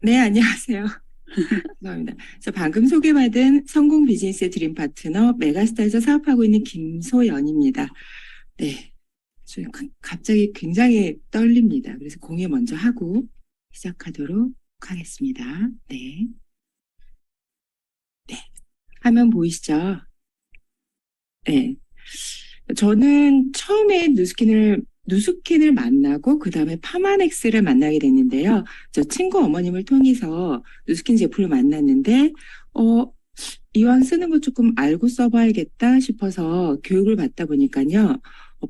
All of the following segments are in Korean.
네, 안녕하세요. 죄송합니다. 저 방금 소개받은 성공 비즈니스의 드림 파트너 메가스타에서 사업하고 있는 김소연입니다. 네, 갑자기 굉장히 떨립니다. 그래서 공유 먼저 하고 시작하도록 하겠습니다. 네, 네. 화면 보이시죠? 네. 저는 처음에 누스킨을 만나고 그 다음에 파마넥스를 만나게 됐는데요. 저 친구 어머님을 통해서 누스킨 제품을 만났는데 어, 이왕 쓰는 거 조금 알고 써봐야겠다 싶어서 교육을 받다 보니까요.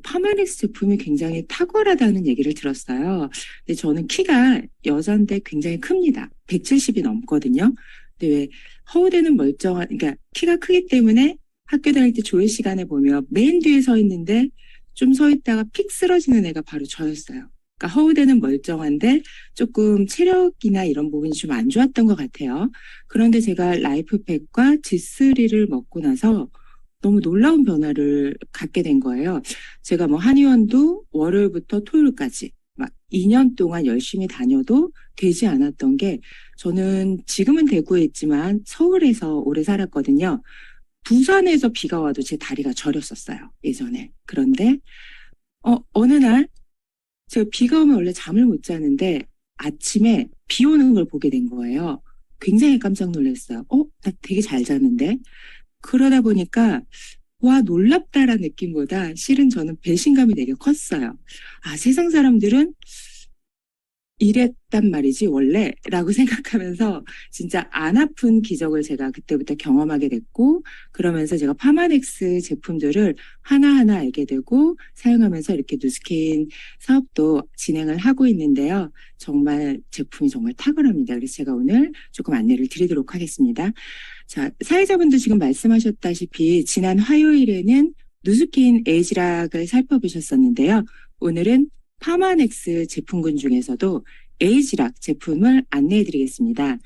파마넥스 제품이 굉장히 탁월하다는 얘기를 들었어요. 근데 저는 키가 여잔데 굉장히 큽니다. 170이 넘거든요. 근데 왜 허우대는 그러니까 키가 크기 때문에 학교 다닐 때 조회 시간에 보면 맨 뒤에 서 있는데 좀 서 있다가 픽 쓰러지는 애가 바로 저였어요. 그러니까 허우대는 멀쩡한데 조금 체력이나 이런 부분이 좀 안 좋았던 것 같아요. 그런데 제가 라이프팩과 G3를 먹고 나서 너무 놀라운 변화를 갖게 된 거예요. 제가 뭐 한의원도 월요일부터 토요일까지 막 2년 동안 열심히 다녀도 되지 않았던 게 저는 지금은 대구에 있지만 서울에서 오래 살았거든요. 부산에서 비가 와도 제 다리가 저렸었어요. 예전에. 그런데 어느 날 제가 비가 오면 원래 잠을 못 자는데 아침에 비 오는 걸 보게 된 거예요. 굉장히 깜짝 놀랐어요. 나 되게 잘 자는데? 그러다 보니까 와, 놀랍다라는 느낌보다 실은 저는 배신감이 되게 컸어요. 아, 세상 사람들은 이랬단 말이지, 원래? 라고 생각하면서 진짜 안 아픈 기적을 제가 그때부터 경험하게 됐고, 그러면서 제가 파마넥스 제품들을 하나하나 알게 되고, 사용하면서 이렇게 누스킨 사업도 진행을 하고 있는데요. 정말 제품이 정말 탁월합니다. 그래서 제가 오늘 조금 안내를 드리도록 하겠습니다. 자, 사회자분도 지금 말씀하셨다시피, 지난 화요일에는 누스킨 에이지락을 살펴보셨었는데요. 오늘은 파마넥스 제품군 중에서도 에이지락 제품을 안내해 드리겠습니다.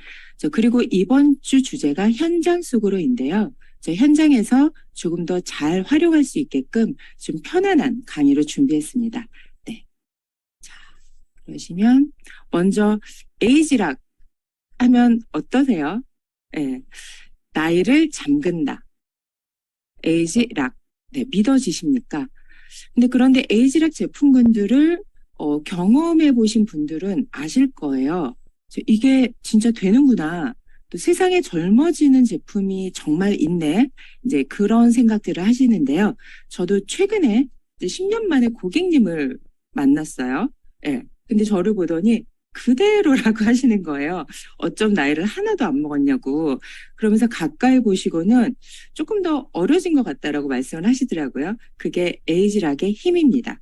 그리고 이번 주 주제가 현장 속으로인데요. 현장에서 조금 더 잘 활용할 수 있게끔 좀 편안한 강의로 준비했습니다. 네. 자, 그러시면 먼저 에이지락 하면 어떠세요? 네. 나이를 잠근다. 에이지락. 네, 믿어지십니까? 그런데 에이지락 제품군들을 경험해 보신 분들은 아실 거예요. 이게 진짜 되는구나. 또 세상에 젊어지는 제품이 정말 있네. 이제 그런 생각들을 하시는데요. 저도 최근에 이제 10년 만에 고객님을 만났어요. 예. 근데 저를 보더니 그대로라고 하시는 거예요. 어쩜 나이를 하나도 안 먹었냐고. 그러면서 가까이 보시고는 조금 더 어려진 것 같다라고 말씀을 하시더라고요. 그게 에이지락의 힘입니다.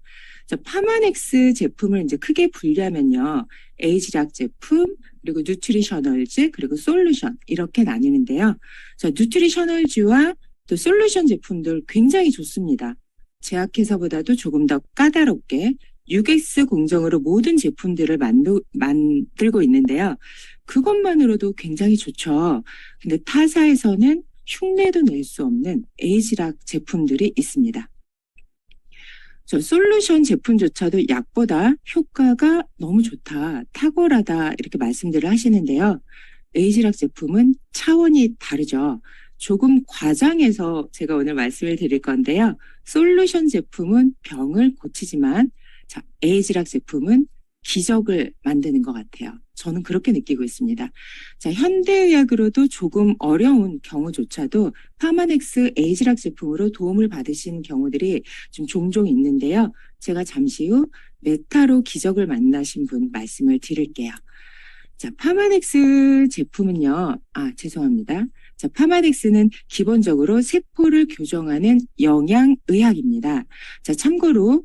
파마넥스 제품을 이제 크게 분류하면요. 에이지락 제품, 그리고 뉴트리셔널즈, 그리고 솔루션 이렇게 나뉘는데요. 뉴트리셔널즈와 또 솔루션 제품들 굉장히 좋습니다. 제약회사보다도 조금 더 까다롭게 6S 공정으로 모든 제품들을 만들고 있는데요. 그것만으로도 굉장히 좋죠. 근데 타사에서는 흉내도 낼 수 없는 에이지락 제품들이 있습니다. 솔루션 제품조차도 약보다 효과가 너무 좋다, 탁월하다 이렇게 말씀들을 하시는데요. 에이지락 제품은 차원이 다르죠. 조금 과장해서 제가 오늘 말씀을 드릴 건데요. 솔루션 제품은 병을 고치지만 에이지락 제품은 기적을 만드는 것 같아요. 저는 그렇게 느끼고 있습니다. 현대의학으로도 조금 어려운 경우조차도 파마넥스 에이지락 제품으로 도움을 받으신 경우들이 좀 종종 있는데요. 제가 잠시 후 메타로 기적을 만나신 분 말씀을 드릴게요. 파마넥스 제품은요. 죄송합니다. 파마넥스는 기본적으로 세포를 교정하는 영양의학입니다. 참고로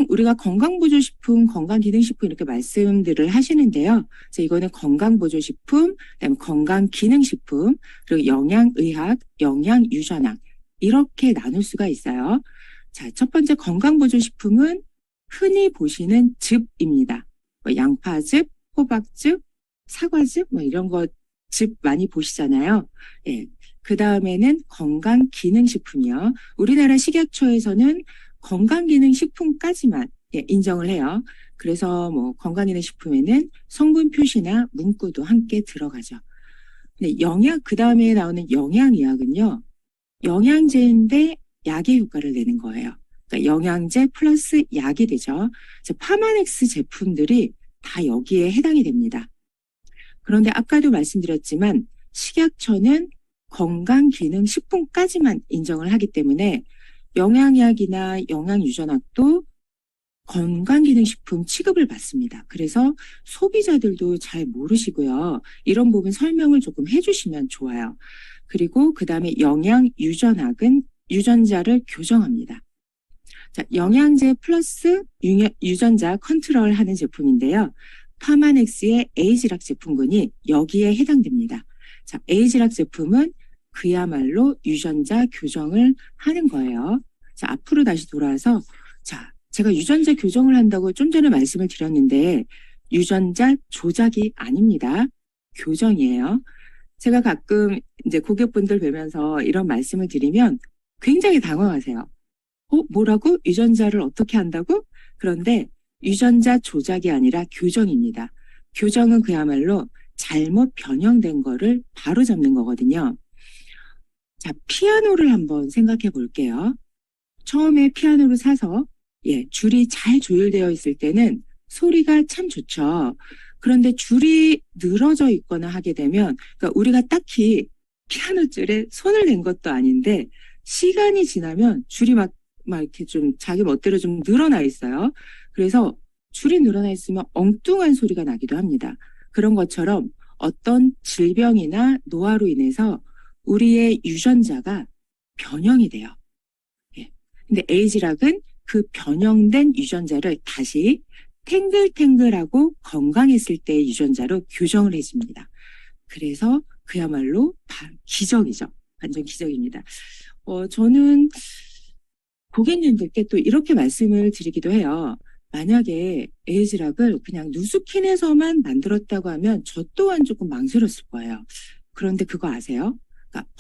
우리가 건강보조식품, 건강기능식품 이렇게 말씀들을 하시는데요. 이거는 건강보조식품, 그다음에 건강기능식품, 그리고 영양의학, 영양유전학 이렇게 나눌 수가 있어요. 첫 번째 건강보조식품은 흔히 보시는 즙입니다. 양파즙, 호박즙, 사과즙 이런 거 즙 많이 보시잖아요. 예. 그 다음에는 건강기능식품이요. 우리나라 식약처에서는 건강기능식품까지만 예, 인정을 해요. 그래서 뭐 건강기능식품에는 성분 표시나 문구도 함께 들어가죠. 근데 그 다음에 나오는 영양의학은요, 영양제인데 약의 효과를 내는 거예요. 그러니까 영양제 플러스 약이 되죠. 그래서 파마넥스 제품들이 다 여기에 해당이 됩니다. 그런데 아까도 말씀드렸지만 식약처는 건강기능식품까지만 인정을 하기 때문에 영양약이나 영양유전학도 건강기능식품 취급을 받습니다. 그래서 소비자들도 잘 모르시고요. 이런 부분 설명을 조금 해주시면 좋아요. 그리고 그 다음에 영양유전학은 유전자를 교정합니다. 자, 영양제 플러스 유전자 컨트롤하는 제품인데요. 파마넥스의 에이지락 제품군이 여기에 해당됩니다. 자, 에이지락 제품은 그야말로 유전자 교정을 하는 거예요. 자, 앞으로 다시 돌아와서, 자, 제가 유전자 교정을 한다고 좀 전에 말씀을 드렸는데, 유전자 조작이 아닙니다. 교정이에요. 제가 가끔 이제 고객분들 뵈면서 이런 말씀을 드리면 굉장히 당황하세요. 뭐라고? 유전자를 어떻게 한다고? 그런데 유전자 조작이 아니라 교정입니다. 교정은 그야말로 잘못 변형된 거를 바로잡는 거거든요. 자, 피아노를 한번 생각해 볼게요. 처음에 피아노를 사서 줄이 잘 조율되어 있을 때는 소리가 참 좋죠. 그런데 줄이 늘어져 있거나 하게 되면, 그러니까 우리가 딱히 피아노 줄에 손을 댄 것도 아닌데 시간이 지나면 줄이 막 이렇게 좀 자기 멋대로 좀 늘어나 있어요. 그래서 줄이 늘어나 있으면 엉뚱한 소리가 나기도 합니다. 그런 것처럼 어떤 질병이나 노화로 인해서 우리의 유전자가 변형이 돼요. 근데 에이지락은 그 변형된 유전자를 다시 탱글탱글하고 건강했을 때의 유전자로 교정을 해줍니다. 그래서 그야말로 기적이죠. 완전 기적입니다. 저는 고객님들께 또 이렇게 말씀을 드리기도 해요. 만약에 에이지락을 그냥 누수킨에서만 만들었다고 하면 저 또한 조금 망설였을 거예요. 그런데 그거 아세요? 그러니까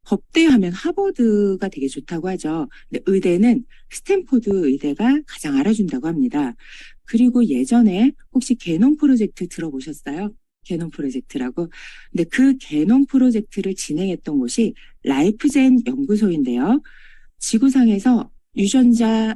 법대 하면 하버드가 되게 좋다고 하죠. 근데 의대는 스탠포드 의대가 가장 알아준다고 합니다. 그리고 예전에 혹시 게놈 프로젝트 들어보셨어요? 게놈 프로젝트라고. 근데 그 게놈 프로젝트를 진행했던 곳이 라이프젠 연구소인데요. 지구상에서 유전자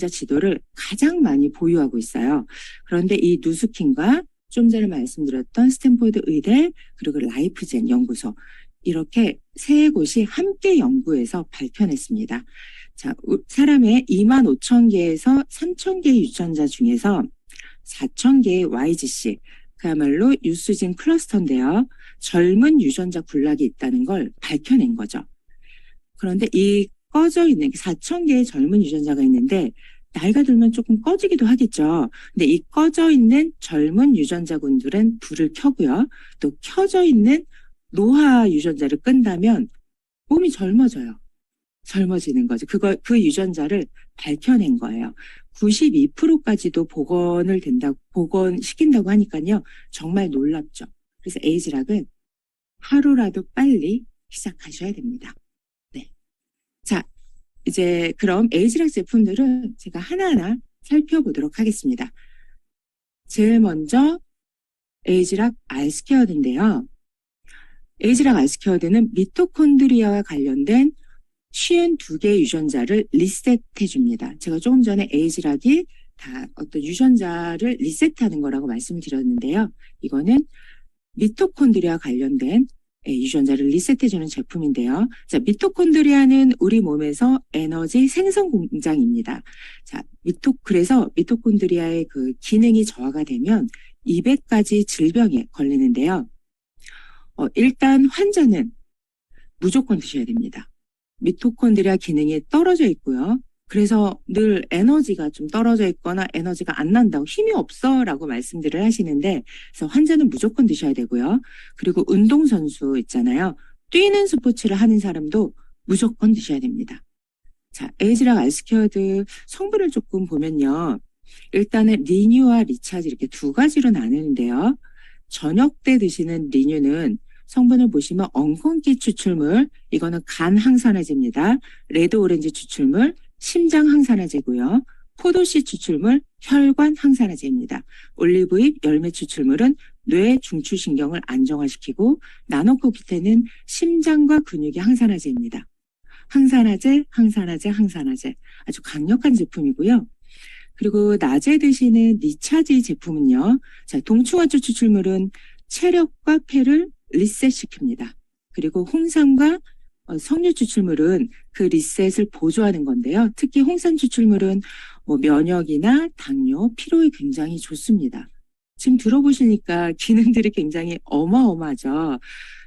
지도를 가장 많이 보유하고 있어요. 그런데 이 누스킨과 좀 전에 말씀드렸던 스탠포드 의대 그리고 라이프젠 연구소 이렇게 세 곳이 함께 연구해서 발표했습니다. 자, 사람의 25,000개에서 3,000개의 유전자 중에서 4,000개의 YGC, 그야말로 유스진 클러스터인데요. 젊은 유전자 군락이 있다는 걸 밝혀낸 거죠. 그런데 이 꺼져 있는 4,000개의 젊은 유전자가 있는데 나이가 들면 조금 꺼지기도 하겠죠. 근데 이 꺼져 있는 젊은 유전자군들은 불을 켜고요. 또 켜져 있는 노화 유전자를 끈다면 몸이 젊어지는 거죠. 그 유전자를 밝혀낸 거예요. 92%까지도 복원시킨다고 하니까요. 정말 놀랍죠. 그래서 에이지락은 하루라도 빨리 시작하셔야 됩니다. 네. 자, 이제 그럼 에이지락 제품들은 제가 하나하나 살펴보도록 하겠습니다. 제일 먼저 에이지락 알스케어드인데요. 에이지락 알스케어드는 미토콘드리아와 관련된 52개의 유전자를 리셋해 줍니다. 제가 조금 전에 에이지락이 다 어떤 유전자를 리셋하는 거라고 말씀을 드렸는데요. 이거는 미토콘드리아와 관련된 유전자를 리셋해주는 제품인데요. 자, 미토콘드리아는 우리 몸에서 에너지 생성 공장입니다. 자, 그래서 미토콘드리아의 그 기능이 저하가 되면 200가지 질병에 걸리는데요. 일단 환자는 무조건 드셔야 됩니다. 미토콘드리아 기능이 떨어져 있고요. 그래서 늘 에너지가 좀 떨어져 있거나 에너지가 안 난다고 힘이 없어라고 말씀들을 하시는데 그래서 환자는 무조건 드셔야 되고요. 그리고 운동선수 있잖아요. 뛰는 스포츠를 하는 사람도 무조건 드셔야 됩니다. 자, 에이지락 알스케어드 성분을 조금 보면요. 일단은 리뉴와 리차즈 이렇게 두 가지로 나누는데요. 저녁 때 드시는 리뉴는 성분을 보시면 엉겅퀴 추출물, 이거는 간 항산화제입니다. 레드 오렌지 추출물, 심장 항산화제고요. 포도씨 추출물 혈관 항산화제입니다. 올리브잎 열매 추출물은 뇌 중추신경을 안정화시키고 나노코키테는 심장과 근육의 항산화제입니다. 항산화제, 항산화제, 항산화제. 아주 강력한 제품이고요. 그리고 낮에 드시는 리차지 제품은요. 자, 동충하초 추출물은 체력과 폐를 리셋시킵니다. 그리고 홍삼과 석류 추출물은 그 리셋을 보조하는 건데요. 특히 홍삼 추출물은 면역이나 당뇨, 피로에 굉장히 좋습니다. 지금 들어보시니까 기능들이 굉장히 어마어마하죠.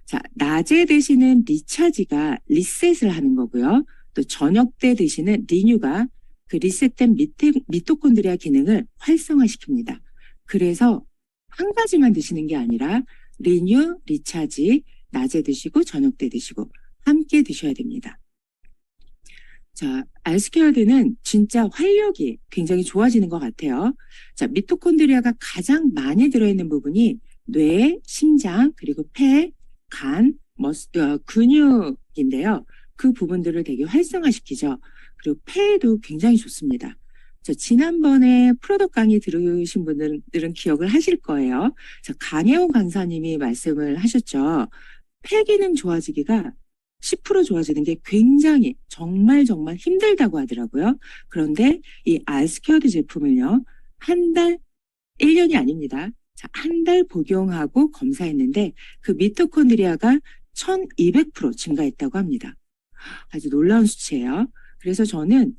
자, 낮에 드시는 리차지가 리셋을 하는 거고요. 또 저녁 때 드시는 리뉴가 그 리셋된 미토콘드리아 기능을 활성화시킵니다. 그래서 한 가지만 드시는 게 아니라 리뉴, 리차지 낮에 드시고 저녁 때 드시고 함께 드셔야 됩니다. 자, 알스케어드는 진짜 활력이 굉장히 좋아지는 것 같아요. 자, 미토콘드리아가 가장 많이 들어있는 부분이 뇌, 심장, 그리고 폐, 간, 근육인데요. 그 부분들을 되게 활성화시키죠. 그리고 폐에도 굉장히 좋습니다. 자, 지난번에 프로덕트 강의 들으신 분들은 기억을 하실 거예요. 자, 강혜원 강사님이 말씀을 하셨죠. 폐 기능 좋아지기가 10% 좋아지는 게 굉장히 정말 힘들다고 하더라고요. 그런데 이 알스퀘어드 제품을요. 한 달, 1년이 아닙니다. 자, 한 달 복용하고 검사했는데 그 미토콘드리아가 1200% 증가했다고 합니다. 아주 놀라운 수치예요. 그래서 저는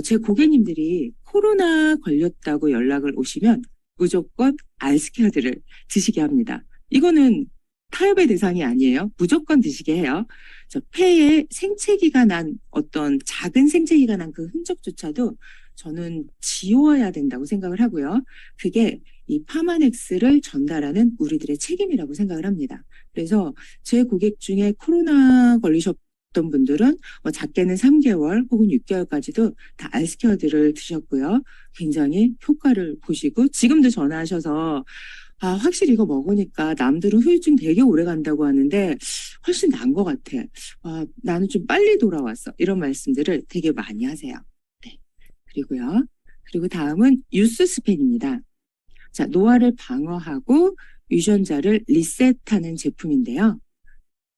제 고객님들이 코로나 걸렸다고 연락을 오시면 무조건 알스케어드를 드시게 합니다. 이거는 타협의 대상이 아니에요. 무조건 드시게 해요. 폐에 생채기가 난 어떤 작은 생채기가 난 그 흔적조차도 저는 지워야 된다고 생각을 하고요. 그게 이 파마넥스를 전달하는 우리들의 책임이라고 생각을 합니다. 그래서 제 고객 중에 코로나 걸리셨던 분들은 작게는 3개월 혹은 6개월까지도 다 알스케어드를 드셨고요. 굉장히 효과를 보시고 지금도 전화하셔서 확실히 이거 먹으니까 남들은 후유증 되게 오래 간다고 하는데 훨씬 나은 것 같아. 나는 좀 빨리 돌아왔어. 이런 말씀들을 되게 많이 하세요. 네. 그리고 다음은 유스스펜입니다. 자, 노화를 방어하고 유전자를 리셋하는 제품인데요.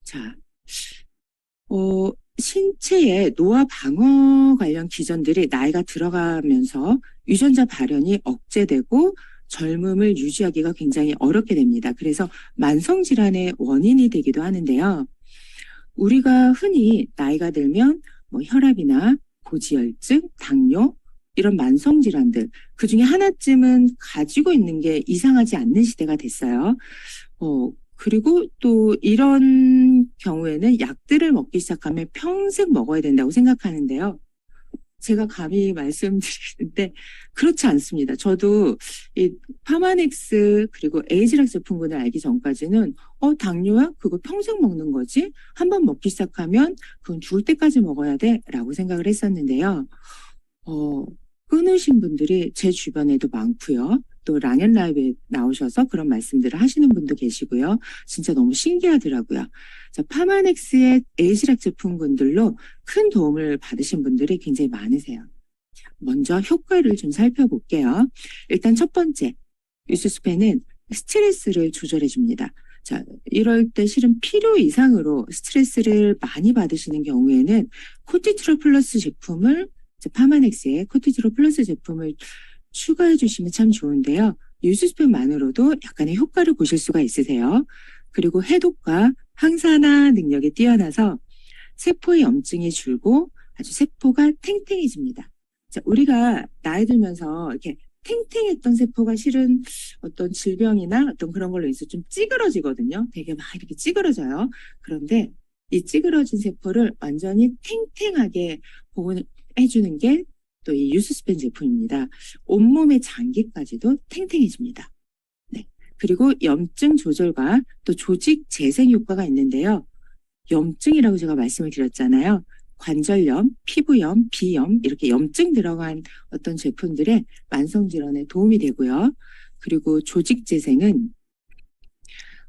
자, 신체의 노화 방어 관련 기전들이 나이가 들어가면서 유전자 발현이 억제되고 젊음을 유지하기가 굉장히 어렵게 됩니다. 그래서 만성질환의 원인이 되기도 하는데요. 우리가 흔히 나이가 들면 혈압이나 고지혈증, 당뇨 이런 만성질환들 그중에 하나쯤은 가지고 있는 게 이상하지 않는 시대가 됐어요. 그리고 또 이런 경우에는 약들을 먹기 시작하면 평생 먹어야 된다고 생각하는데요. 제가 감히 말씀드리는데 그렇지 않습니다. 저도 이 파마넥스 그리고 에이즈락 제품군을 알기 전까지는 당뇨야? 그거 평생 먹는 거지? 한번 먹기 시작하면 그건 죽을 때까지 먹어야 돼? 라고 생각을 했었는데요. 끊으신 분들이 제 주변에도 많고요. 또 랑앤 라이브에 나오셔서 그런 말씀들을 하시는 분도 계시고요. 진짜 너무 신기하더라고요. 자, 파마넥스의 에이즈락 제품군들로 큰 도움을 받으신 분들이 굉장히 많으세요. 먼저 효과를 좀 살펴볼게요. 일단 첫 번째, 유스스펜은 스트레스를 조절해 줍니다. 자, 이럴 때 실은 필요 이상으로 스트레스를 많이 받으시는 경우에는 코티트롤 플러스 제품을 파마넥스의 코티트롤 플러스 제품을 추가해 주시면 참 좋은데요. 유스스펜만으로도 약간의 효과를 보실 수가 있으세요. 그리고 해독과 항산화 능력이 뛰어나서 세포의 염증이 줄고 아주 세포가 탱탱해집니다. 자, 우리가 나이 들면서 이렇게 탱탱했던 세포가 실은 어떤 질병이나 어떤 그런 걸로 인해서 좀 찌그러지거든요. 되게 막 이렇게 찌그러져요. 그런데 이 찌그러진 세포를 완전히 탱탱하게 보호해주는 게 또 이 유스스펜 제품입니다. 온몸의 장기까지도 탱탱해집니다. 네. 그리고 염증 조절과 또 조직 재생 효과가 있는데요. 염증이라고 제가 말씀을 드렸잖아요. 관절염, 피부염, 비염 이렇게 염증 들어간 어떤 제품들의 만성질환에 도움이 되고요. 그리고 조직 재생은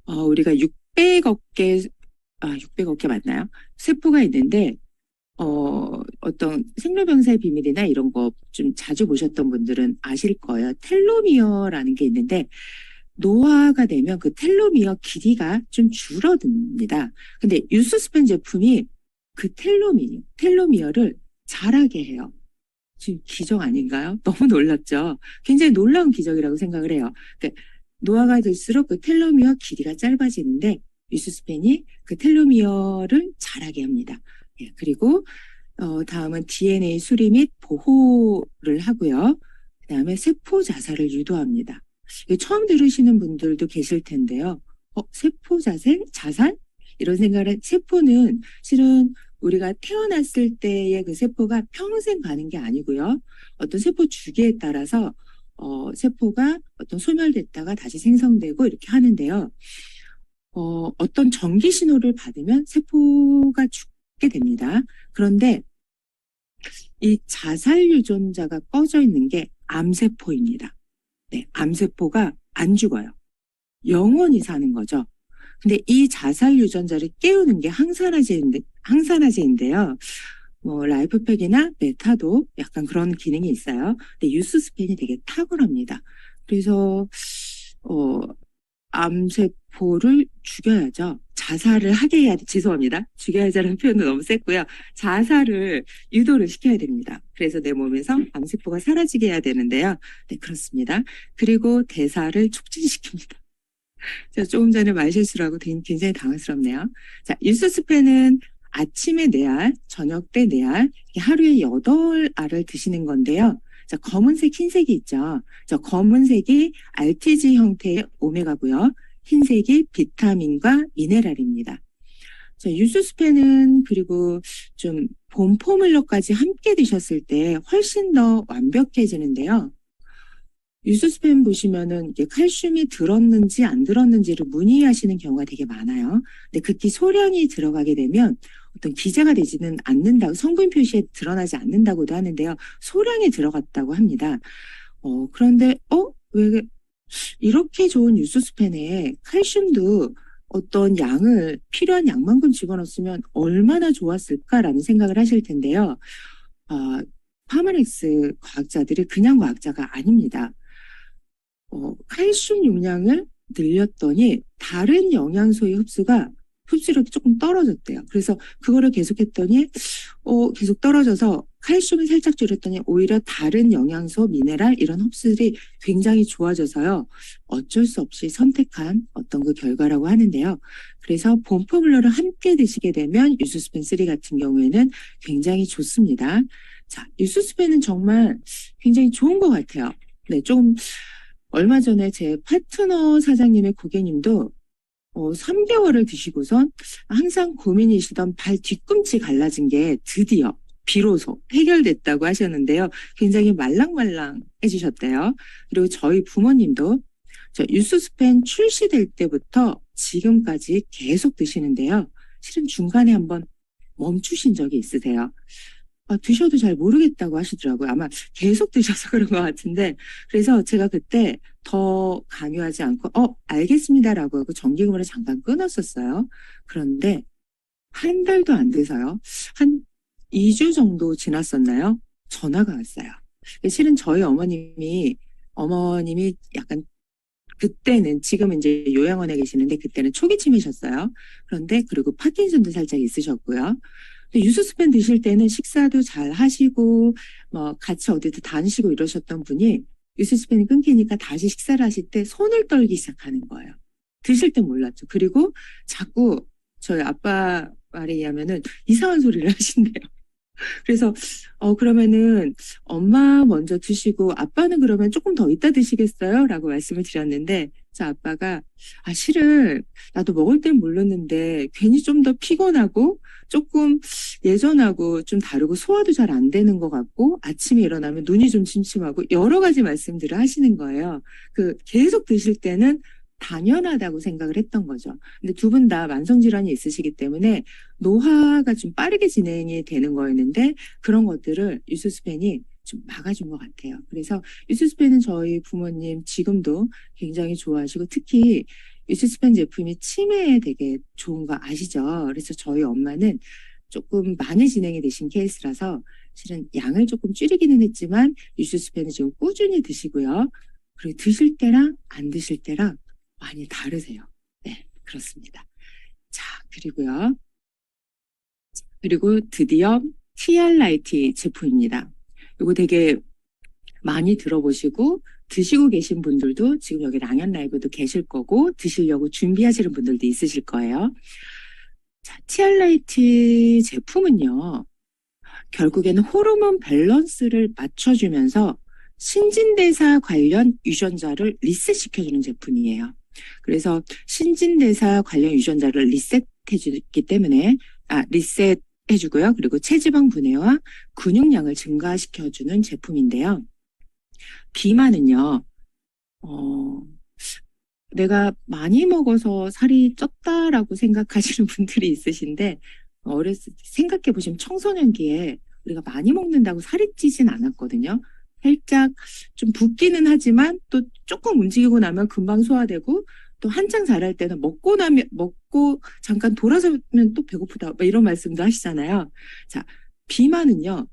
우리가 600억 개 맞나요? 세포가 있는데 어떤 생로병사의 비밀이나 이런 거 좀 자주 보셨던 분들은 아실 거예요. 텔로미어라는 게 있는데, 노화가 되면 그 텔로미어 길이가 좀 줄어듭니다. 근데 유스스펜 제품이 그 텔로미어를 자라게 해요. 지금 기적 아닌가요? 너무 놀랍죠? 굉장히 놀라운 기적이라고 생각을 해요. 그러니까 노화가 될수록 그 텔로미어 길이가 짧아지는데 유스스펜이 그 텔로미어를 자라게 합니다. 예, 그리고 다음은 DNA 수리 및 보호를 하고요. 그다음에 세포 자살을 유도합니다. 이거 처음 들으시는 분들도 계실 텐데요. 세포 자살? 이런 생각을, 세포는 실은 우리가 태어났을 때의 그 세포가 평생 가는 게 아니고요. 어떤 세포 주기에 따라서 세포가 어떤 소멸됐다가 다시 생성되고 이렇게 하는데요. 어떤 전기 신호를 받으면 세포가 죽게 됩니다. 그런데 이 자살 유전자가 꺼져 있는 게 암세포입니다. 네, 암세포가 안 죽어요. 영원히 사는 거죠. 근데 이 자살 유전자를 깨우는 게 항산화제인데요. 뭐 라이프팩이나 메타도 약간 그런 기능이 있어요. 근데 유스스펜이 되게 탁월합니다. 그래서 암세포를 죽여야죠. 자살을 하게 해야 돼. 죄송합니다. 죽여야자는 표현도 너무 셌고요. 자살을 유도를 시켜야 됩니다. 그래서 내 몸에서 암세포가 사라지게 해야 되는데요. 네, 그렇습니다. 그리고 대사를 촉진시킵니다. 제가 조금 전에 말실수를 하고 굉장히 당황스럽네요. 자, 유스스펜은 아침에 4알, 저녁 때 4알, 하루에 8알을 드시는 건데요. 자, 검은색, 흰색이 있죠. 저 검은색이 RTG 형태의 오메가고요. 흰색이 비타민과 미네랄입니다. 자, 유스스펜은 그리고 좀 봄포뮬러까지 함께 드셨을 때 훨씬 더 완벽해지는데요. 유스스펜 보시면은 이게 칼슘이 들었는지 안 들었는지를 문의하시는 경우가 되게 많아요. 근데 극히 소량이 들어가게 되면 어떤 기재가 되지는 않는다고, 성분 표시에 드러나지 않는다고도 하는데요. 소량이 들어갔다고 합니다. 그런데 왜 이렇게 좋은 유스스펜에 칼슘도 어떤 양을, 필요한 양만큼 집어넣었으면 얼마나 좋았을까라는 생각을 하실 텐데요. 파마렉스 과학자들이 그냥 과학자가 아닙니다. 칼슘 용량을 늘렸더니 다른 영양소의 흡수력이 조금 떨어졌대요. 그래서 그거를 계속했더니 계속 떨어져서 칼슘을 살짝 줄였더니 오히려 다른 영양소, 미네랄 이런 흡수들이 굉장히 좋아져서요. 어쩔 수 없이 선택한 어떤 그 결과라고 하는데요. 그래서 봄포뮬러를 함께 드시게 되면 유스스펜 3 같은 경우에는 굉장히 좋습니다. 자, 유스스펜은 정말 굉장히 좋은 것 같아요. 네, 좀 얼마 전에 제 파트너 사장님의 고객님도 3개월을 드시고선 항상 고민이시던 발 뒤꿈치 갈라진 게 드디어 비로소 해결됐다고 하셨는데요. 굉장히 말랑말랑해지셨대요. 그리고 저희 부모님도 유스스펜 출시될 때부터 지금까지 계속 드시는데요. 실은 중간에 한번 멈추신 적이 있으세요. 드셔도 잘 모르겠다고 하시더라고요. 아마 계속 드셔서 그런 것 같은데. 그래서 제가 그때 더 강요하지 않고, 알겠습니다라고 하고 정기금을 잠깐 끊었었어요. 그런데 한 달도 안 돼서요. 한 2주 정도 지났었나요? 전화가 왔어요. 실은 저희 어머님이 약간 그때는, 지금은 이제 요양원에 계시는데 그때는 초기침이셨어요. 그런데 그리고 파킨슨도 살짝 있으셨고요. 유스스펜 드실 때는 식사도 잘 하시고 뭐 같이 어디도 다니시고 이러셨던 분이 유스스펜이 끊기니까 다시 식사를 하실 때 손을 떨기 시작하는 거예요. 드실 땐 몰랐죠. 그리고 자꾸 저희 아빠 말에 의하면은 이상한 소리를 하신대요. 그래서 그러면은 엄마 먼저 드시고 아빠는 그러면 조금 더 이따 드시겠어요? 라고 말씀을 드렸는데 저 아빠가 실은 나도 먹을 땐 몰랐는데 괜히 좀 더 피곤하고 조금 예전하고 좀 다르고 소화도 잘 안 되는 것 같고 아침에 일어나면 눈이 좀 침침하고 여러 가지 말씀들을 하시는 거예요. 계속 드실 때는 당연하다고 생각을 했던 거죠. 근데 두 분 다 만성질환이 있으시기 때문에 노화가 좀 빠르게 진행이 되는 거였는데 그런 것들을 유스스펜이 좀 막아준 것 같아요. 그래서 유스스펜은 저희 부모님 지금도 굉장히 좋아하시고 특히 유스스펜 제품이 치매에 되게 좋은 거 아시죠? 그래서 저희 엄마는 조금 많이 진행이 되신 케이스라서 실은 양을 조금 줄이기는 했지만 유스스펜은 지금 꾸준히 드시고요. 그리고 드실 때랑 안 드실 때랑 많이 다르세요. 네, 그렇습니다. 자, 그리고 드디어 TR 라이트 제품입니다. 이거 되게 많이 들어보시고 드시고 계신 분들도 지금 여기 랑연 라이브도 계실 거고 드시려고 준비하시는 분들도 있으실 거예요. 자, TR 라이트 제품은요. 결국에는 호르몬 밸런스를 맞춰주면서 신진대사 관련 유전자를 리셋시켜주는 제품이에요. 그래서 신진대사 관련 유전자를 리셋해주기 때문에 리셋해주고요. 그리고 체지방 분해와 근육량을 증가시켜주는 제품인데요. 비만은요. 내가 많이 먹어서 살이 쪘다라고 생각하시는 분들이 있으신데 어렸을 때 생각해 보시면 청소년기에 우리가 많이 먹는다고 살이 찌진 않았거든요. 살짝 좀 붓기는 하지만 또 조금 움직이고 나면 금방 소화되고 또 한창 자랄 때는 먹고 잠깐 돌아서면 또 배고프다 뭐 이런 말씀도 하시잖아요. 자, 비만은요.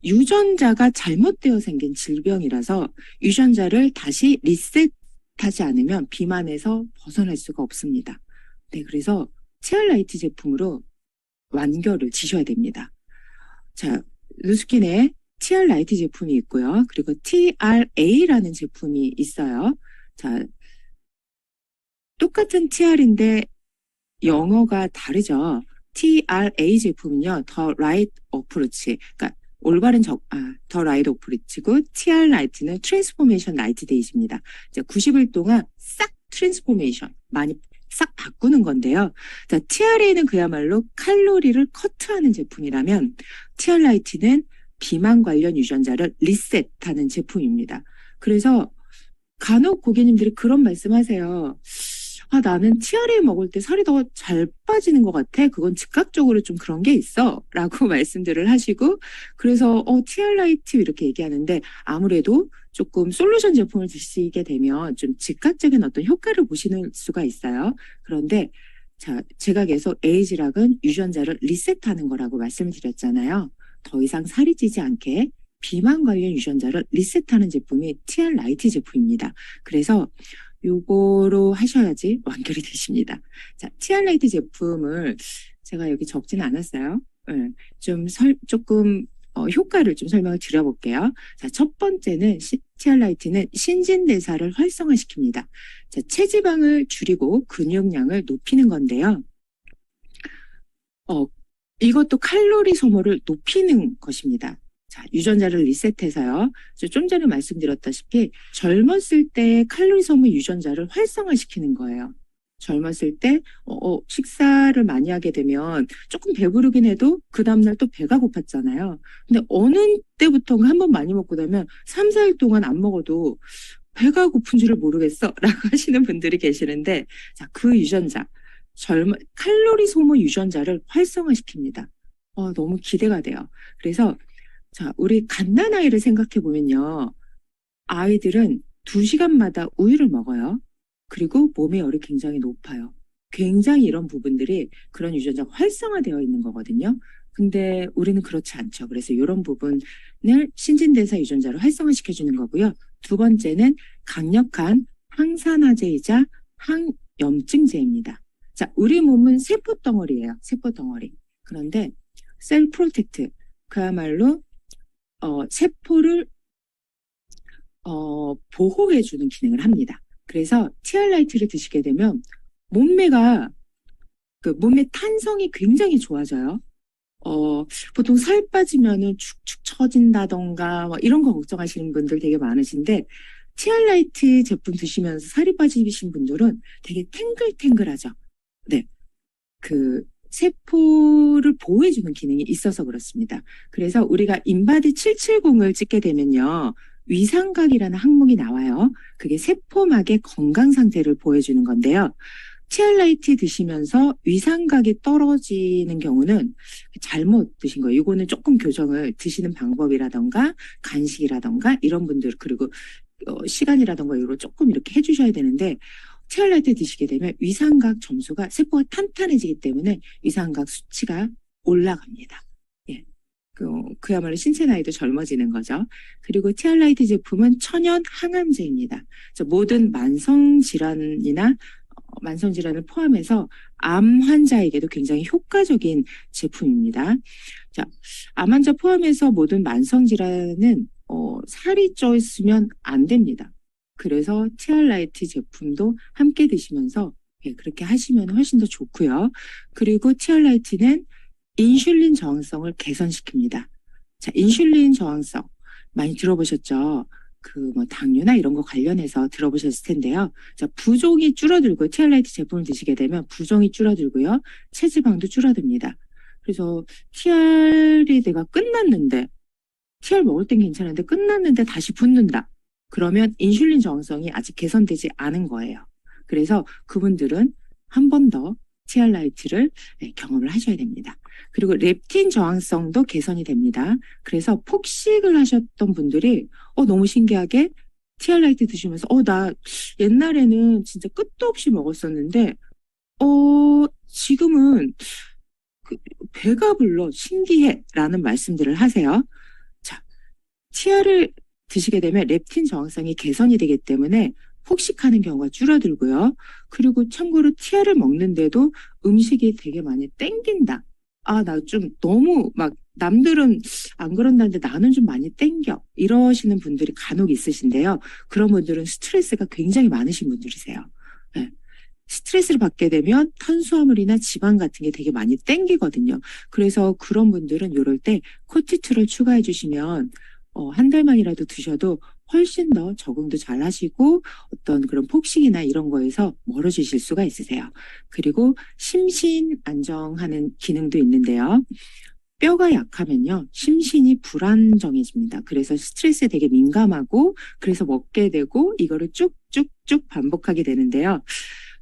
유전자가 잘못되어 생긴 질병이라서 유전자를 다시 리셋하지 않으면 비만에서 벗어날 수가 없습니다. 네, 그래서 TR 라이트 제품으로 완결을 지셔야 됩니다. 자, 누스킨에 TR 라이트 제품이 있고요. 그리고 TRA라는 제품이 있어요. 자, 똑같은 TR인데 영어가 다르죠. TRA 제품은요, 더 라이트 어프로치, 그러니까 더 라이트 어프로치고 TR 라이트는 트랜스포메이션 라이트 데이지입니다. 90일 동안 싹 트랜스포메이션 많이 싹 바꾸는 건데요. 자, TRA는 그야말로 칼로리를 커트하는 제품이라면 TR 라이트는 비만 관련 유전자를 리셋하는 제품입니다. 그래서 간혹 고객님들이 그런 말씀하세요. 나는 TRA 먹을 때 살이 더 잘 빠지는 것 같아. 그건 즉각적으로 좀 그런 게 있어. 라고 말씀들을 하시고, 그래서, TR 라이트 이렇게 얘기하는데, 아무래도 조금 솔루션 제품을 드시게 되면 좀 즉각적인 어떤 효과를 보시는 수가 있어요. 그런데, 자, 제가 계속 에이지락은 유전자를 리셋하는 거라고 말씀을 드렸잖아요. 더 이상 살이 찌지 않게 비만 관련 유전자를 리셋하는 제품이 TR 라이트 제품입니다. 그래서, 요거로 하셔야지 완결이 되십니다. 자, TR 라이트 제품을 제가 여기 적지는 않았어요. 네, 조금 효과를 좀 설명을 드려볼게요. 자, 첫 번째는 TR 라이트는 신진대사를 활성화시킵니다. 자, 체지방을 줄이고 근육량을 높이는 건데요. 이것도 칼로리 소모를 높이는 것입니다. 자, 유전자를 리셋해서요. 좀 전에 말씀드렸다시피 젊었을 때 칼로리 소모 유전자를 활성화시키는 거예요. 젊었을 때 식사를 많이 하게 되면 조금 배부르긴 해도 그 다음날 또 배가 고팠잖아요. 근데 어느 때부터인가 한번 많이 먹고 나면 3, 4일 동안 안 먹어도 배가 고픈 줄을 모르겠어 라고 하시는 분들이 계시는데 자, 그 유전자 칼로리 소모 유전자를 활성화시킵니다. 너무 기대가 돼요. 그래서 자, 우리 갓난아이를 생각해 보면요. 아이들은 2시간마다 우유를 먹어요. 그리고 몸의 열이 굉장히 높아요. 굉장히 이런 부분들이 그런 유전자가 활성화되어 있는 거거든요. 근데 우리는 그렇지 않죠. 그래서 이런 부분을 신진대사 유전자를 활성화시켜주는 거고요. 두 번째는 강력한 항산화제이자 항염증제입니다. 자, 우리 몸은 세포덩어리예요. 세포덩어리. 그런데 셀 프로텍트, 그야말로 세포를 보호해주는 기능을 합니다. 그래서 TR 라이트를 드시게 되면 몸의 탄성이 굉장히 좋아져요. 보통 살 빠지면은 축축 처진다던가 뭐 이런 거 걱정하시는 분들 되게 많으신데 TR 라이트 제품 드시면서 살이 빠지신 분들은 되게 탱글탱글하죠. 네. 세포를 보호해주는 기능이 있어서 그렇습니다. 그래서 우리가 인바디 770을 찍게 되면요. 위상각이라는 항목이 나와요. 그게 세포막의 건강 상태를 보여주는 건데요. TR 라이트 드시면서 위상각이 떨어지는 경우는 잘못 드신 거예요. 이거는 조금 교정을 드시는 방법이라던가 간식이라던가 이런 분들 그리고 시간이라던가 이걸 조금 이렇게 해주셔야 되는데 TR 라이트 드시게 되면 위상각 점수가 세포가 탄탄해지기 때문에 위상각 수치가 올라갑니다. 예. 그야말로 신체 나이도 젊어지는 거죠. 그리고 티알라이트 제품은 천연 항암제입니다. 모든 만성 질환이나 만성 질환을 포함해서 암 환자에게도 굉장히 효과적인 제품입니다. 자, 암 환자 포함해서 모든 만성 질환은 살이 쪄 있으면 안 됩니다. 그래서 티알라이트 제품도 함께 드시면서 그렇게 하시면 훨씬 더 좋고요. 그리고 티알라이트는 인슐린 저항성을 개선시킵니다. 자, 인슐린 저항성 많이 들어보셨죠? 당뇨나 이런 거 관련해서 들어보셨을 텐데요. 자, 부종이 줄어들고 티알라이트 제품을 드시게 되면 부종이 줄어들고요. 체지방도 줄어듭니다. 그래서 TR이 내가 끝났는데 TR 먹을 땐 괜찮은데 끝났는데 다시 붓는다. 그러면 인슐린 저항성이 아직 개선되지 않은 거예요. 그래서 그분들은 한 번 더 티알라이트를 경험을 하셔야 됩니다. 그리고 렙틴 저항성도 개선이 됩니다. 그래서 폭식을 하셨던 분들이 너무 신기하게 티알라이트 드시면서 나 옛날에는 진짜 끝도 없이 먹었었는데 지금은 배가 불러 신기해라는 말씀들을 하세요. 자, 티알을 드시게 되면 렙틴 저항성이 개선이 되기 때문에 폭식하는 경우가 줄어들고요. 그리고 참고로 티알을 먹는데도 음식이 되게 많이 땡긴다. 나 좀 너무 남들은 안 그런다는데 나는 좀 많이 땡겨. 이러시는 분들이 간혹 있으신데요. 그런 분들은 스트레스가 굉장히 많으신 분들이세요. 네. 스트레스를 받게 되면 탄수화물이나 지방 같은 게 되게 많이 땡기거든요. 그래서 그런 분들은 이럴 때 코티투를 추가해 주시면 한 달만이라도 드셔도 훨씬 더 적응도 잘 하시고 어떤 그런 폭식이나 이런 거에서 멀어지실 수가 있으세요. 그리고 심신 안정하는 기능도 있는데요. 뼈가 약하면요, 심신이 불안정해집니다. 그래서 스트레스에 되게 민감하고 그래서 먹게 되고 이거를 쭉쭉쭉 반복하게 되는데요.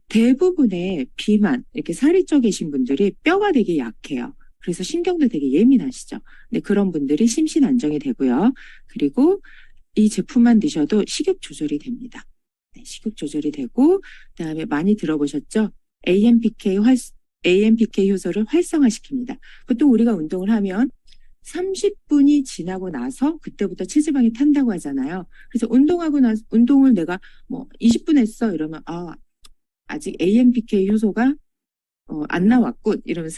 대부분의 비만, 이렇게 살이 쪄 계신 분들이 뼈가 되게 약해요. 그래서 신경도 되게 예민하시죠. 근데 그런 분들이 심신 안정이 되고요. 그리고 이 제품만 드셔도 식욕 조절이 됩니다. 네, 식욕 조절이 되고, 그다음에 많이 들어보셨죠? AMPK 효소를 활성화시킵니다. 보통 우리가 운동을 하면 30분이 지나고 나서 그때부터 체지방이 탄다고 하잖아요. 그래서 운동을 내가 20분 했어 이러면 아직 AMPK 효소가 안 나왔군. 이러면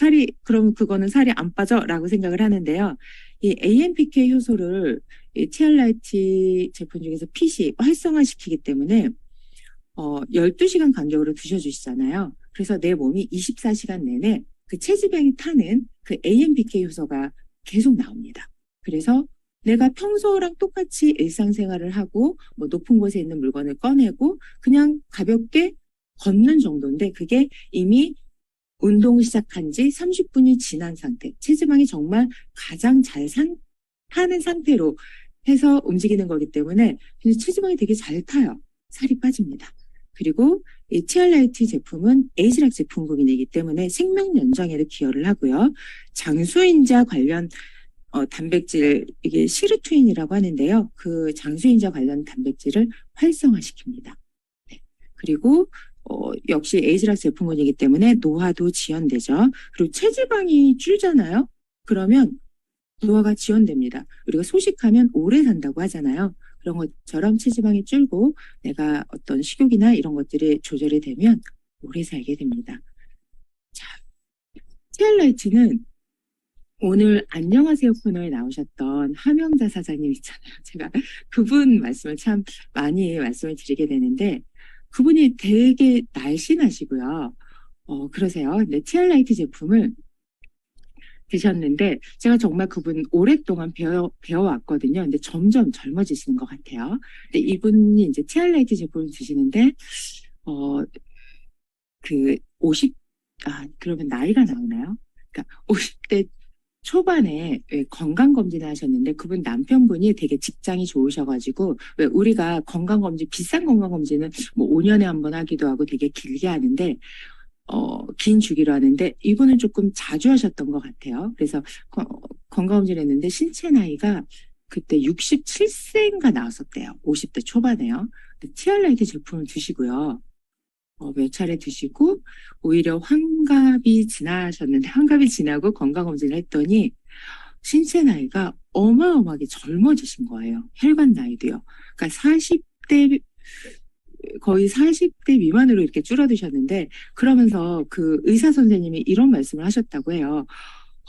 그러면 그거는 살이 안 빠져라고 생각을 하는데요. 이 AMPK 효소를 이 티알라이트 제품 중에서 핏이 활성화시키기 때문에 12시간 간격으로 드셔주시잖아요. 그래서 내 몸이 24시간 내내 그 체지방이 타는 그 AMPK 효소가 계속 나옵니다. 그래서 내가 평소랑 똑같이 일상생활을 하고 높은 곳에 있는 물건을 꺼내고 그냥 가볍게 걷는 정도인데 그게 이미 운동을 시작한 지 30분이 지난 상태, 체지방이 정말 가장 잘 타는 상태로 해서 움직이는 거기 때문에 체지방이 되게 잘 타요. 살이 빠집니다. 그리고 이 티알라이트 제품은 에이즈락 제품군이기 때문에 생명 연장에도 기여를 하고요. 장수인자 관련 단백질, 이게 시르투인이라고 하는데요. 그 장수인자 관련 단백질을 활성화시킵니다. 네. 그리고 역시 에이즈락 제품군이기 때문에 노화도 지연되죠. 그리고 체지방이 줄잖아요. 그러면 노화가 지연됩니다. 우리가 소식하면 오래 산다고 하잖아요. 그런 것처럼 체지방이 줄고 내가 어떤 식욕이나 이런 것들이 조절이 되면 오래 살게 됩니다. 자, 티알라이트는 오늘 안녕하세요 코너에 나오셨던 하명자 사장님 있잖아요. 제가 그분 말씀을 참 많이 말씀을 드리게 되는데 그분이 되게 날씬하시고요. 그러세요. 근데 티알라이트 제품을 드셨는데 제가 정말 그분 오랫동안 배워왔거든요. 근데 점점 젊어지시는 것 같아요. 근데 이분이 이제 티알라이트 제품을 드시는데 그러면 나이가 나오나요? 그러니까 50대 초반에 건강검진을 하셨는데 그분 남편분이 되게 직장이 좋으셔가지고 왜 우리가 건강검진 비싼 건강검진은 5년에 한 번 하기도 하고 되게 길게 하는데 긴 주기로 하는데 이분은 조금 자주 하셨던 것 같아요. 그래서 건강검진을 했는데 신체 나이가 그때 67세인가 나왔었대요. 50대 초반에요. 티알라이트 제품을 드시고요. 몇 차례 드시고 오히려 환갑이 지나셨는데 환갑이 지나고 건강검진을 했더니 신체 나이가 어마어마하게 젊어지신 거예요. 혈관 나이도요. 그러니까 40대 거의 40대 미만으로 이렇게 줄어드셨는데 그러면서 그 의사 선생님이 이런 말씀을 하셨다고 해요.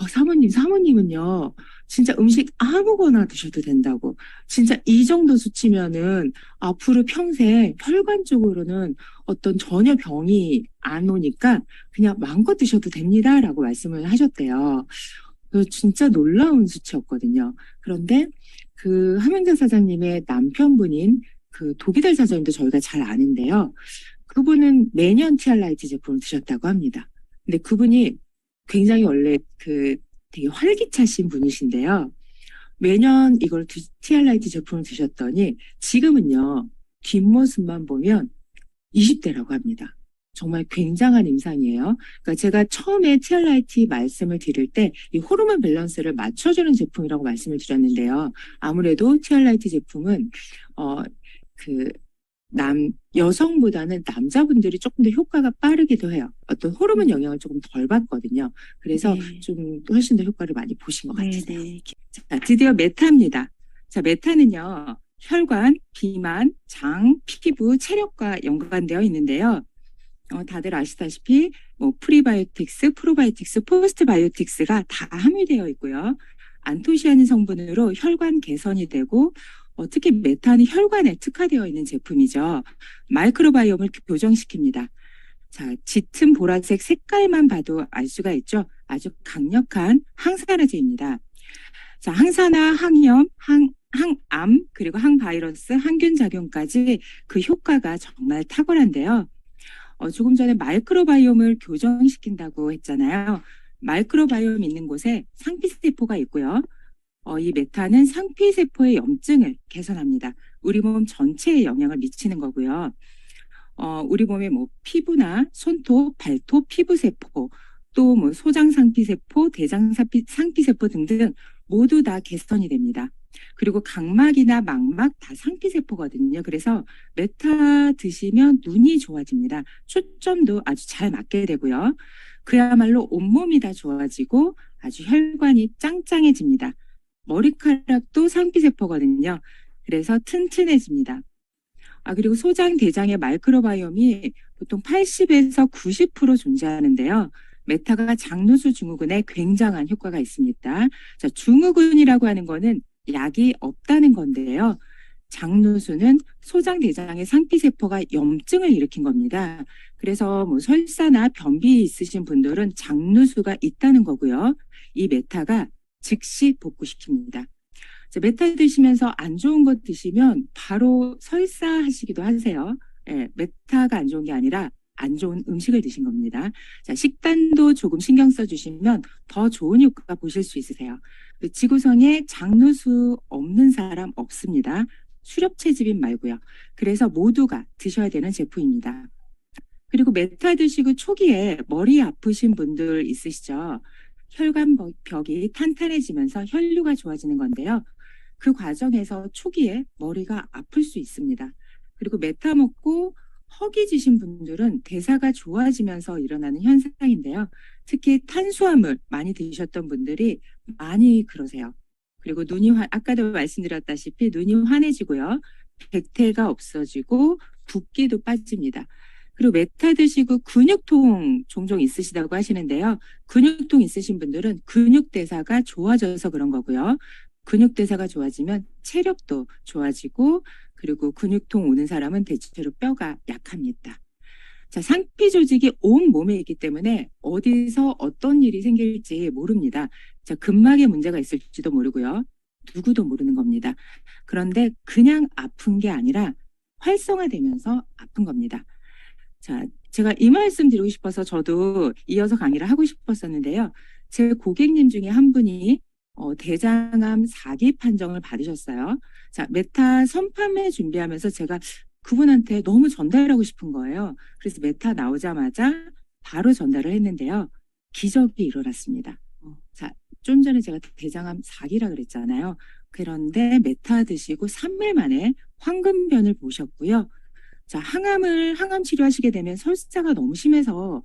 사모님은요, 진짜 음식 아무거나 드셔도 된다고. 진짜 이 정도 수치면은 앞으로 평생 혈관 쪽으로는 어떤 전혀 병이 안 오니까 그냥 마음껏 드셔도 됩니다라고 말씀을 하셨대요. 진짜 놀라운 수치였거든요. 그런데 그 함영자 사장님의 남편분인 그 도기달 사장님도 저희가 잘 아는데요. 그분은 매년 티알라이트 제품을 드셨다고 합니다. 근데 그분이 굉장히 원래 그 되게 활기차신 분이신데요. 매년 이걸 티알라이트 제품을 드셨더니 지금은요, 뒷모습만 보면 20대라고 합니다. 정말 굉장한 임상이에요. 그러니까 제가 처음에 티알라이트 말씀을 드릴 때 이 호르몬 밸런스를 맞춰주는 제품이라고 말씀을 드렸는데요. 아무래도 티알라이트 제품은 그 여성보다는 남자분들이 조금 더 효과가 빠르기도 해요. 어떤 호르몬 영향을 조금 덜 받거든요. 그래서 네. 좀 훨씬 더 효과를 많이 보신 것 같아요. 네. 자, 드디어 메타입니다. 자, 메타는요, 혈관, 비만, 장, 피부, 체력과 연관되어 있는데요. 다들 아시다시피 뭐 프리바이오틱스, 프로바이오틱스, 포스트바이오틱스가 다 함유되어 있고요. 안토시아닌 성분으로 혈관 개선이 되고 특히 메타는 혈관에 특화되어 있는 제품이죠. 마이크로바이옴을 교정시킵니다. 자, 짙은 보라색 색깔만 봐도 알 수가 있죠. 아주 강력한 항산화제입니다. 자, 항산화, 항염, 항암, 그리고 항바이러스, 항균 작용까지 그 효과가 정말 탁월한데요. 조금 전에 마이크로바이옴을 교정시킨다고 했잖아요. 마이크로바이옴 있는 곳에 상피세포가 있고요. 이 메타는 상피세포의 염증을 개선합니다. 우리 몸 전체에 영향을 미치는 거고요. 우리 몸의 뭐 피부나 손톱, 발톱, 피부세포, 또 뭐 소장 상피세포, 대장 상피세포 등등 모두 다 개선이 됩니다. 그리고 각막이나 망막 다 상피세포거든요. 그래서 메타 드시면 눈이 좋아집니다. 초점도 아주 잘 맞게 되고요. 그야말로 온몸이 다 좋아지고 아주 혈관이 짱짱해집니다. 머리카락도 상피세포거든요. 그래서 튼튼해집니다. 그리고 소장 대장의 마이크로바이옴이 보통 80에서 90% 존재하는데요. 메타가 장누수 증후군에 굉장한 효과가 있습니다. 자, 증후군이라고 하는 거는 약이 없다는 건데요. 장누수는 소장 대장의 상피세포가 염증을 일으킨 겁니다. 그래서 뭐 설사나 변비 있으신 분들은 장누수가 있다는 거고요. 이 메타가 즉시 복구시킵니다. 메타 드시면서 안 좋은 것 드시면 바로 설사하시기도 하세요. 예, 메타가 안 좋은 게 아니라 안 좋은 음식을 드신 겁니다. 자, 식단도 조금 신경 써주시면 더 좋은 효과 보실 수 있으세요. 지구상에 장누수 없는 사람 없습니다. 수렵체질인 말고요. 그래서 모두가 드셔야 되는 제품입니다. 그리고 메타 드시고 초기에 머리 아프신 분들 있으시죠? 혈관 벽이 탄탄해지면서 혈류가 좋아지는 건데요. 그 과정에서 초기에 머리가 아플 수 있습니다. 그리고 메타 먹고 허기지신 분들은 대사가 좋아지면서 일어나는 현상인데요. 특히 탄수화물 많이 드셨던 분들이 많이 그러세요. 그리고 아까도 말씀드렸다시피 눈이 환해지고요. 백태가 없어지고 붓기도 빠집니다. 그리고 메타 드시고 근육통 종종 있으시다고 하시는데요. 근육통 있으신 분들은 근육대사가 좋아져서 그런 거고요. 근육대사가 좋아지면 체력도 좋아지고 그리고 근육통 오는 사람은 대체로 뼈가 약합니다. 자, 상피 조직이 온 몸에 있기 때문에 어디서 어떤 일이 생길지 모릅니다. 자, 근막에 문제가 있을지도 모르고요. 누구도 모르는 겁니다. 그런데 그냥 아픈 게 아니라 활성화되면서 아픈 겁니다. 자, 제가 이 말씀 드리고 싶어서 저도 이어서 강의를 하고 싶었었는데요. 제 고객님 중에 한 분이 대장암 4기 판정을 받으셨어요. 자, 메타 선판매 준비하면서 제가 그분한테 너무 전달하고 싶은 거예요. 그래서 메타 나오자마자 바로 전달을 했는데요. 기적이 일어났습니다. 자, 좀 전에 제가 대장암 4기라 그랬잖아요. 그런데 메타 드시고 3일 만에 황금변을 보셨고요. 자, 항암 치료하시게 되면 설사가 너무 심해서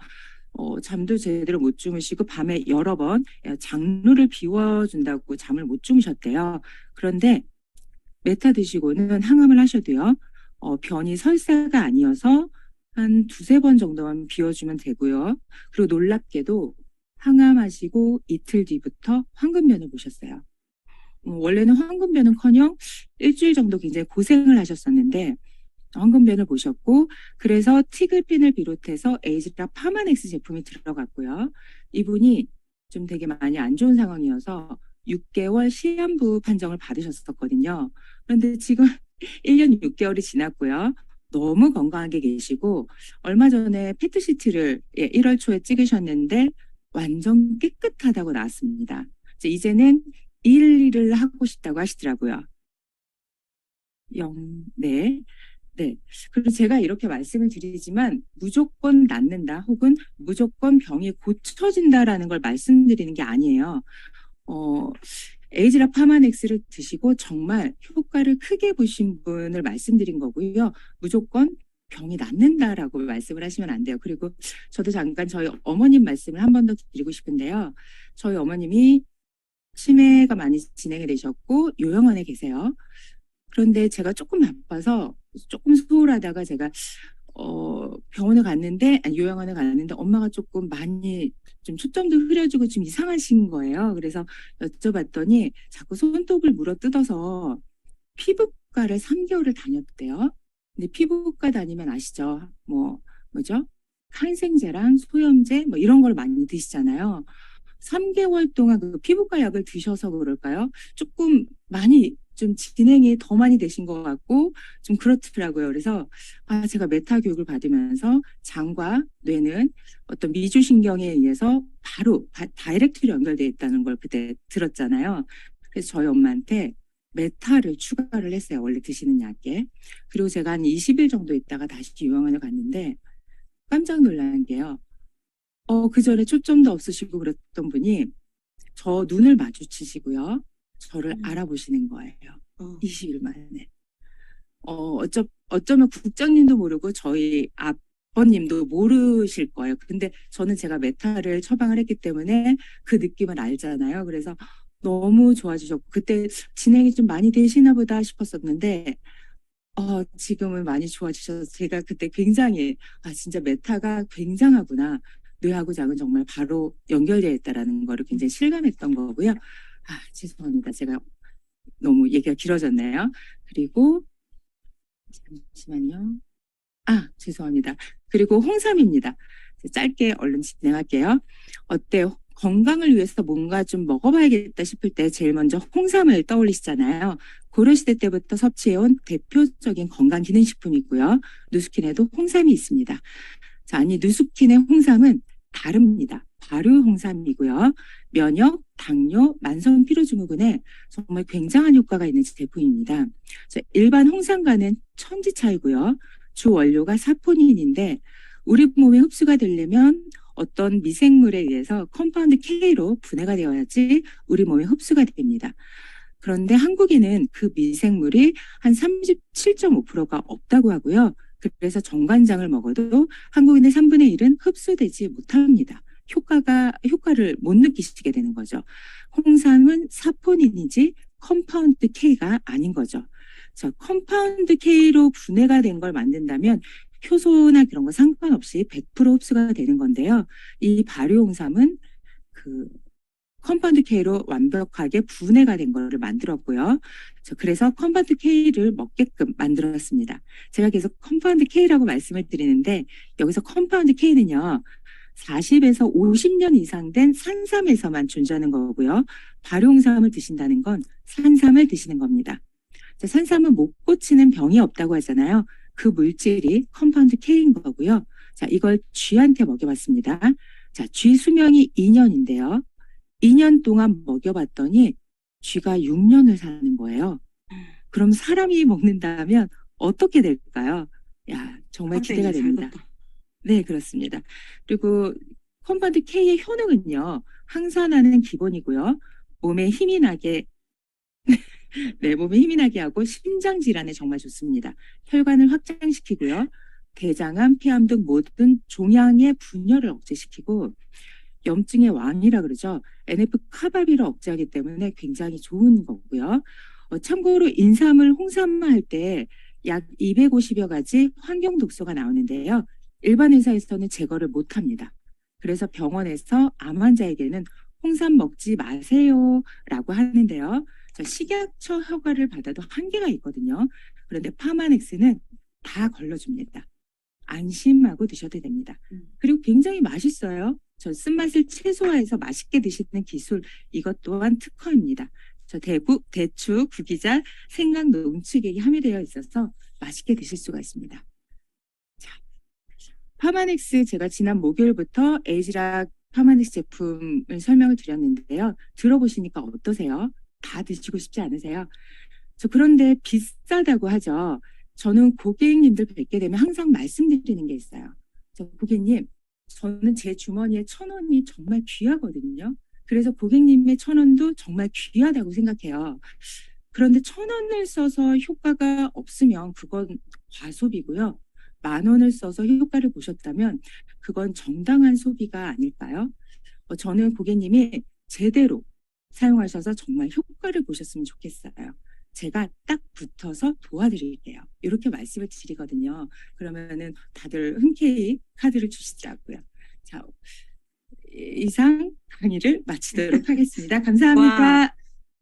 잠도 제대로 못 주무시고 밤에 여러 번 장루를 비워준다고 잠을 못 주무셨대요. 그런데 메타 드시고는 항암을 하셔도요. 변이 설사가 아니어서 한 두세 번 정도만 비워주면 되고요. 그리고 놀랍게도 항암하시고 이틀 뒤부터 황금변을 보셨어요. 원래는 황금변은커녕 일주일 정도 굉장히 고생을 하셨었는데 황금변을 보셨고 그래서 티글핀을 비롯해서 에이즈라 파마넥스 제품이 들어갔고요. 이분이 좀 되게 많이 안 좋은 상황이어서 6개월 시한부 판정을 받으셨었거든요. 그런데 지금 1년 6개월이 지났고요. 너무 건강하게 계시고 얼마 전에 페트시트를 1월 초에 찍으셨는데 완전 깨끗하다고 나왔습니다. 이제는 일을 하고 싶다고 하시더라고요. 네. 네. 그리고 제가 이렇게 말씀을 드리지만 무조건 낫는다 혹은 무조건 병이 고쳐진다라는 걸 말씀드리는 게 아니에요. 어, 에이즈라 파마넥스를 드시고 정말 효과를 크게 보신 분을 말씀드린 거고요. 무조건 병이 낫는다라고 말씀을 하시면 안 돼요. 그리고 저도 잠깐 저희 어머님 말씀을 한 번 더 드리고 싶은데요. 저희 어머님이 치매가 많이 진행이 되셨고 요양원에 계세요. 그런데 제가 조금 바빠서 조금 소홀하다가 제가 병원에 갔는데 아니, 요양원에 갔는데 엄마가 조금 많이 좀 초점도 흐려지고 좀 이상하신 거예요. 그래서 여쭤봤더니 자꾸 손톱을 물어 뜯어서 피부과를 3개월을 다녔대요. 근데 피부과 다니면 아시죠? 뭐죠? 항생제랑 소염제 뭐 이런 걸 많이 드시잖아요. 3개월 동안 그 피부과 약을 드셔서 그럴까요? 조금 많이 좀 진행이 더 많이 되신 것 같고 좀 그렇더라고요. 그래서 제가 메타 교육을 받으면서 장과 뇌는 어떤 미주신경에 의해서 바로 다이렉트로 연결되어 있다는 걸 그때 들었잖아요. 그래서 저희 엄마한테 메타를 추가를 했어요. 원래 드시는 약에. 그리고 제가 한 20일 정도 있다가 다시 요양원에 갔는데 깜짝 놀란 게요. 그 전에 초점도 없으시고 그랬던 분이 저 눈을 마주치시고요. 저를 알아보시는 거예요. 20일 만에. 어쩌면 국장님도 모르고 저희 아버님도 모르실 거예요. 근데 저는 제가 메타를 처방을 했기 때문에 그 느낌을 알잖아요. 그래서 너무 좋아지셨고, 그때 진행이 좀 많이 되시나 보다 싶었었는데, 지금은 많이 좋아지셔서 제가 그때 굉장히, 진짜 메타가 굉장하구나. 뇌하고 장은 정말 바로 연결되어 있다라는 거를 굉장히 실감했던 거고요. 죄송합니다. 제가 너무 얘기가 길어졌네요. 그리고 잠시만요. 죄송합니다. 그리고 홍삼입니다. 짧게 얼른 진행할게요. 어때요? 건강을 위해서 뭔가 좀 먹어봐야겠다 싶을 때 제일 먼저 홍삼을 떠올리시잖아요. 고려시대 때부터 섭취해온 대표적인 건강기능식품이고요. 누스킨에도 홍삼이 있습니다. 자, 아니 누스킨의 홍삼은 다릅니다. 발효 홍삼이고요. 면역, 당뇨, 만성 피로증후군에 정말 굉장한 효과가 있는 제품입니다. 자, 일반 홍삼과는 천지 차이고요. 주 원료가 사포닌인데 우리 몸에 흡수가 되려면 어떤 미생물에 의해서 컴파운드 K로 분해가 되어야지 우리 몸에 흡수가 됩니다. 그런데 한국에는 그 미생물이 한 37.5%가 없다고 하고요. 그래서 정관장을 먹어도 한국인의 3분의 1은 흡수되지 못합니다. 효과를 못 느끼시게 되는 거죠. 홍삼은 사포닌이지 컴파운드 K가 아닌 거죠. 자, 컴파운드 K로 분해가 된 걸 만든다면 효소나 그런 거 상관없이 100% 흡수가 되는 건데요. 이 발효 홍삼은 그 컴파운드 K로 완벽하게 분해가 된 거를 만들었고요. 그래서 컴파운드 K를 먹게끔 만들었습니다. 제가 계속 컴파운드 K라고 말씀을 드리는데 여기서 컴파운드 K는요. 40에서 50년 이상 된 산삼에서만 존재하는 거고요. 발효홍삼을 드신다는 건 산삼을 드시는 겁니다. 자, 산삼은 못 고치는 병이 없다고 하잖아요. 그 물질이 컴파운드 K인 거고요. 자, 이걸 쥐한테 먹여봤습니다. 자, 쥐 수명이 2년인데요. 2년 동안 먹여봤더니 쥐가 6년을 사는 거예요. 그럼 사람이 먹는다면 어떻게 될까요? 정말 기대가 됩니다. 네, 그렇습니다. 그리고 컴파운드 K의 효능은요. 항산화는 기본이고요. 몸에 힘이 나게 내 몸에 힘이 나게 하고 심장 질환에 정말 좋습니다. 혈관을 확장시키고요. 대장암, 폐암 등 모든 종양의 분열을 억제시키고 염증의 왕이라 그러죠. NF-카바비를 억제하기 때문에 굉장히 좋은 거고요. 참고로 인삼을 홍삼할 때 약 250여 가지 환경 독소가 나오는데요. 일반 회사에서는 제거를 못 합니다. 그래서 병원에서 암 환자에게는 홍삼 먹지 마세요라고 하는데요. 식약처 허가를 받아도 한계가 있거든요. 그런데 파마넥스는 다 걸러줍니다. 안심하고 드셔도 됩니다. 그리고 굉장히 맛있어요. 저 쓴맛을 최소화해서 맛있게 드시는 기술, 이것 또한 특허입니다. 저 대추, 구기자, 생강, 농축액이 함유되어 있어서 맛있게 드실 수가 있습니다. 자, 파마넥스 제가 지난 목요일부터 에이지락 파마넥스 제품을 설명을 드렸는데요. 들어보시니까 어떠세요? 다 드시고 싶지 않으세요? 그런데 비싸다고 하죠. 저는 고객님들 뵙게 되면 항상 말씀드리는 게 있어요. 고객님, 저는 제 주머니에 1,000원이 정말 귀하거든요. 그래서 고객님의 1,000원도 정말 귀하다고 생각해요. 그런데 1,000원을 써서 효과가 없으면 그건 과소비고요. 10,000원을 써서 효과를 보셨다면 그건 정당한 소비가 아닐까요? 저는 고객님이 제대로 사용하셔서 정말 효과를 보셨으면 좋겠어요. 제가 딱 붙어서 도와드릴게요. 이렇게 말씀을 드리거든요. 그러면은 다들 흔쾌히 카드를 주시더라고요. 자, 이상 강의를 마치도록 하겠습니다. 감사합니다. 와.